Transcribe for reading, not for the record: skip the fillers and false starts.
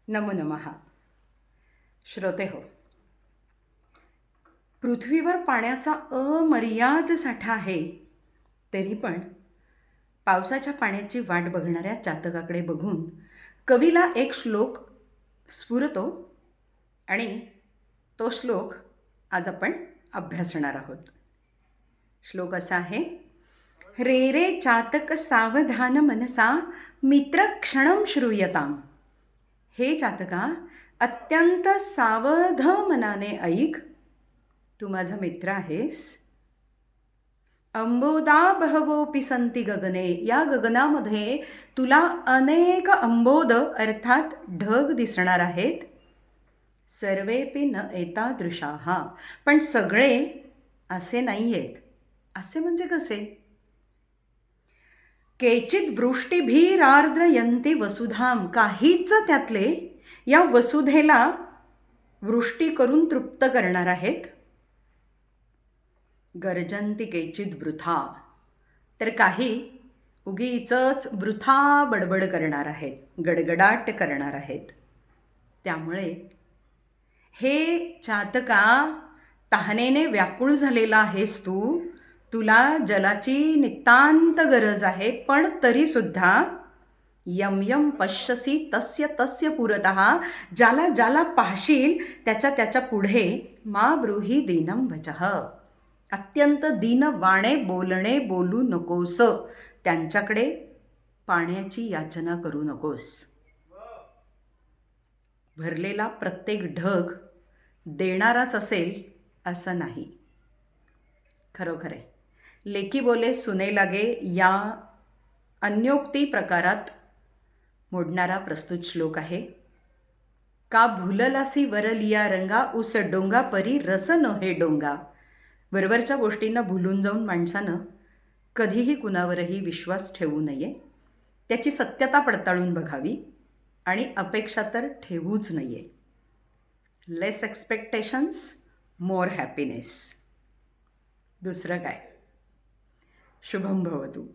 नमो नमः. श्रोते हो, पृथ्वीवर पाण्याचा अमर्याद साठा आहे, तरी पण पावसाच्या पाण्याची वाट बघणाऱ्या चातकाकडे बघून कवीला एक श्लोक स्फुरतो आणि तो श्लोक आज आपण अभ्यासणार आहोत. श्लोक असा आहे, रे रे चातक सावधान मनसा मित्र क्षणम श्रूयताम. हे चातका, अत्यंत सावध मनाने ऐक, तू माझा मित्र आहेस. अंबोदा बहवोपि संती गगने, या गगनामध्ये तुला अनेक अंबोद अर्थात ढग दिसणार आहेत. सर्वेपि न एतादृशाः, पण सगळे असे नाही आहेत. असे म्हणजे कसे? केचित वृष्टिभीरार्द्रयन्ति वसुधाम, काहीच त्यातले या वसुधेला वृष्टी करून तृप्त करणार आहेत. गर्जन्ति केचित वृथा, तर काही उगीचच वृथा बडबड करणार आहेत, गडगडाट करणार आहेत. त्यामुळे हे चातका, तहानेने व्याकुळ झालेला आहेस तू, तुला जलाची नितांत गरज आहे, पण तरीसुद्धा यम यम पश्यसी तस्य तस्य पुरतः, ज्याला ज्याला पाहशील त्याच्या त्याच्या पुढे मा ब्रूहि दीनं वचः, अत्यंत दीनवाणे बोलणे बोलू नकोस. त्यांच्याकडे पाण्याची याचना करू नकोस. भरलेला प्रत्येक ढग देणाराच असेल असं नाही. खरोखर आहे, लेकी बोले सुने लागे या अन्योक्ती प्रकारात मोडणारा प्रस्तुत श्लोक आहे. का भुललासी वरलिया रंगा, उस डोंगा परी रस नव्हे डोंगा. वरवरच्या गोष्टींना भुलून जाऊन माणसानं कधीही कुणावरही विश्वास ठेवू नये. त्याची सत्यता पडताळून बघावी आणि अपेक्षा तर ठेवूच नये. लेस एक्सपेक्टेशन्स, मोर हॅपीनेस. दुसरं काय? शुभम भवतु.